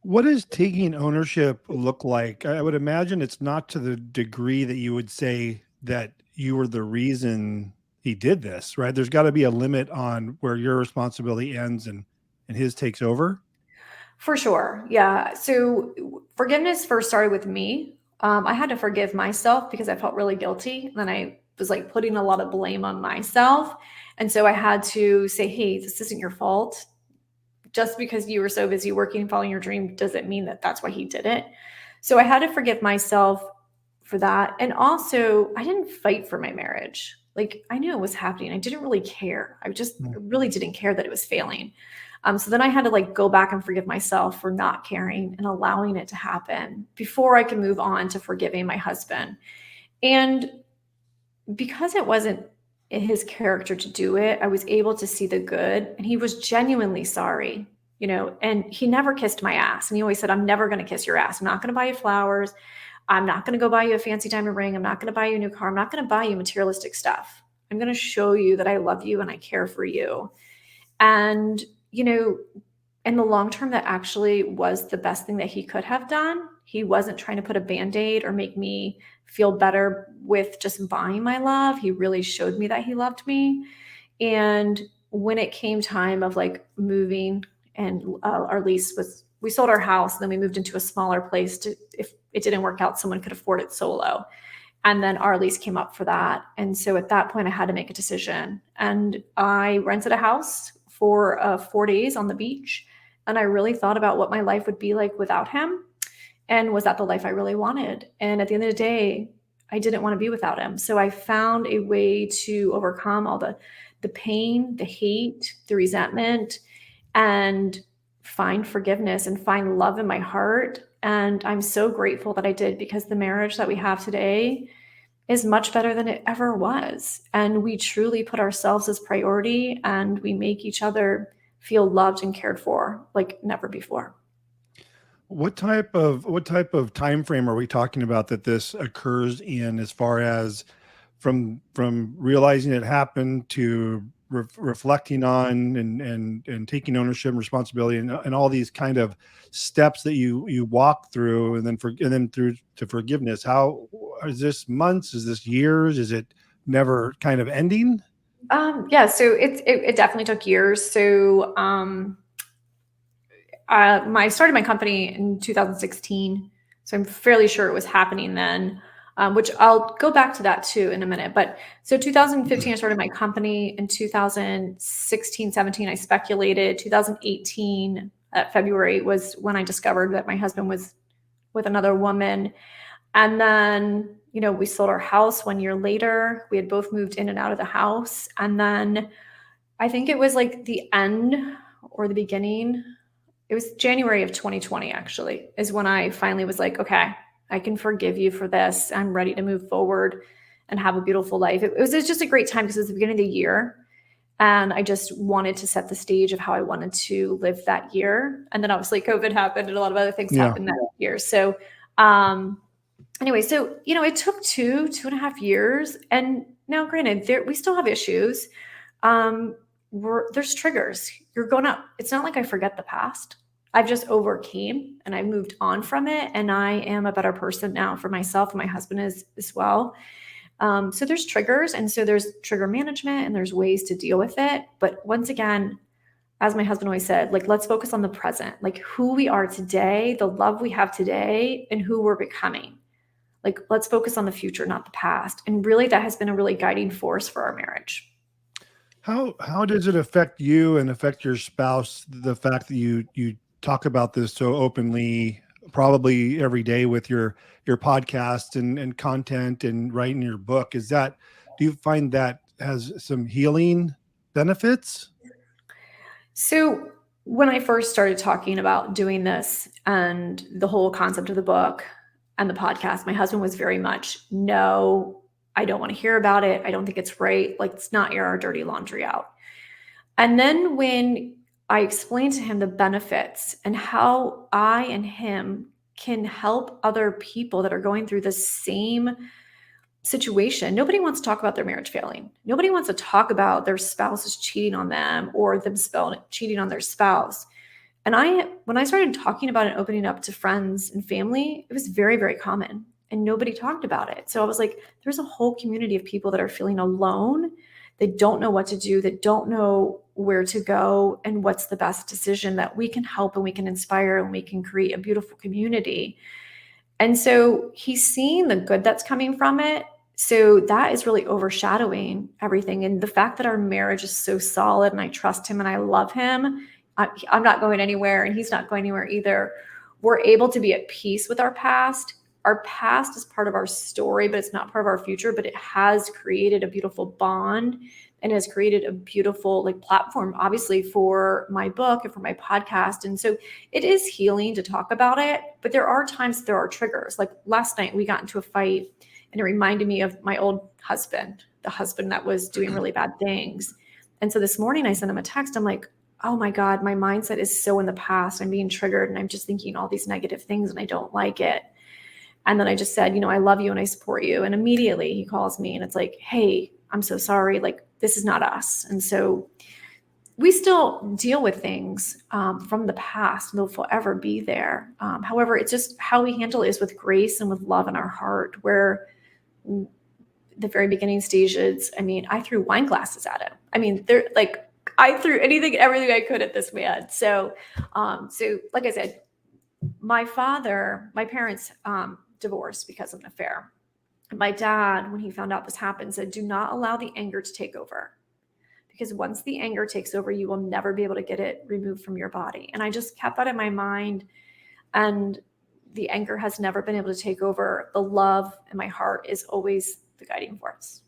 What does taking ownership look like? I would imagine it's not to the degree that you would say that you were the reason he did this, right? There's got to be a limit on where your responsibility ends and his takes over. For sure. Yeah. So forgiveness first started with me. I had to forgive myself because I felt really guilty. And then I was like putting a lot of blame on myself. And so I had to say, hey, this isn't your fault. Just because you were so busy working, following your dream, doesn't mean that that's why he did it. So I had to forgive myself for that. And also, I didn't fight for my marriage. Like, I knew it was happening. I didn't really care. I just really didn't care that it was failing. So then I had to like go back and forgive myself for not caring and allowing it to happen before I could move on to forgiving my husband. And because it wasn't in his character to do it, I was able to see the good, and he was genuinely sorry, and he never kissed my ass. And he always said, I'm never going to kiss your ass. I'm not going to buy you flowers. I'm not going to go buy you a fancy diamond ring. I'm not going to buy you a new car. I'm not going to buy you materialistic stuff. I'm going to show you that I love you and I care for you. And, you know, in the long term, that actually was the best thing that he could have done. He wasn't trying to put a band-aid or make me feel better with just buying my love. He really showed me that he loved me. And when it came time of like moving, and our lease was, we sold our house and then we moved into a smaller place to, if it didn't work out, someone could afford it solo. And then our lease came up for that. And so at that point, I had to make a decision. And I rented a house for 4 days on the beach. And I really thought about what my life would be like without him. And was that the life I really wanted? And at the end of the day, I didn't want to be without him. So I found a way to overcome all the pain, the hate, the resentment, and find forgiveness and find love in my heart. And I'm so grateful that I did, because the marriage that we have today is much better than it ever was. And we truly put ourselves as priority, and we make each other feel loved and cared for like never before. What type of time frame are we talking about that this occurs in, as far as from realizing it happened to reflecting on and taking ownership and responsibility and all these kind of steps that you walk through, and then through to forgiveness? How is this? Months? Is this years? Is it never kind of ending? Yeah, so it definitely took years. So I started my company in 2016, so I'm fairly sure it was happening then. Which I'll go back to that too in a minute. But so 2015, I started my company. In 2016, 17, I speculated. 2018, February was when I discovered that my husband was with another woman. And then, we sold our house 1 year later. We had both moved in and out of the house. And then I think it was like the end or the beginning. It was January of 2020, actually, is when I finally was like, okay, I can forgive you for this. I'm ready to move forward and have a beautiful life. It was just a great time because it was the beginning of the year. And I just wanted to set the stage of how I wanted to live that year. And then obviously COVID happened and a lot of other things Yeah. happened that year. So, anyway, so, it took 2.5 years. And now, granted, we still have issues. There's triggers. You're going up. It's not like I forget the past. I've just overcame and I moved on from it. And I am a better person now for myself, and my husband is as well. So there's triggers. And so there's trigger management and there's ways to deal with it. But once again, as my husband always said, like, let's focus on the present, like who we are today, the love we have today, and who we're becoming. Like, let's focus on the future, not the past. And really, that has been a really guiding force for our marriage. How does it affect you and affect your spouse, the fact that you talk about this so openly, probably every day with your podcast and content and writing your book? Is that, do you find that has some healing benefits? So, when I first started talking about doing this and the whole concept of the book and the podcast, my husband was very much, no, I don't want to hear about it. I don't think it's right. Like, let's not air our dirty laundry out. And then when I explained to him the benefits and how I and him can help other people that are going through the same situation. Nobody wants to talk about their marriage failing. Nobody wants to talk about their spouse is cheating on them or them cheating on their spouse. And when I started talking about it and opening up to friends and family, it was very, very common and nobody talked about it. So I was like, there's a whole community of people that are feeling alone. They don't know what to do. They don't know where to go and what's the best decision, that we can help and we can inspire and we can create a beautiful community. And so he's seeing the good that's coming from it. So that is really overshadowing everything. And the fact that our marriage is so solid and I trust him and I love him, I'm not going anywhere and he's not going anywhere either. We're able to be at peace with our past. Our past is part of our story, but it's not part of our future, but it has created a beautiful bond and has created a beautiful like platform, obviously, for my book and for my podcast. And so it is healing to talk about it, but there are times there are triggers. Like last night we got into a fight and it reminded me of my old husband, the husband that was doing really bad things. And so this morning I sent him a text. I'm like, oh my God, my mindset is so in the past. I'm being triggered and I'm just thinking all these negative things and I don't like it. And then I just said, I love you and I support you. And immediately he calls me and it's like, hey, I'm so sorry. Like, this is not us. And so we still deal with things from the past. They'll forever be there. However, it's just how we handle it is with grace and with love in our heart, where the very beginning stages, I threw wine glasses at him. They're like, I threw anything, everything I could at this man. So like I said, my parents divorced because of an affair. And my dad, when he found out this happened, said, do not allow the anger to take over. Because once the anger takes over, you will never be able to get it removed from your body. And I just kept that in my mind. And the anger has never been able to take over. The love in my heart is always the guiding force.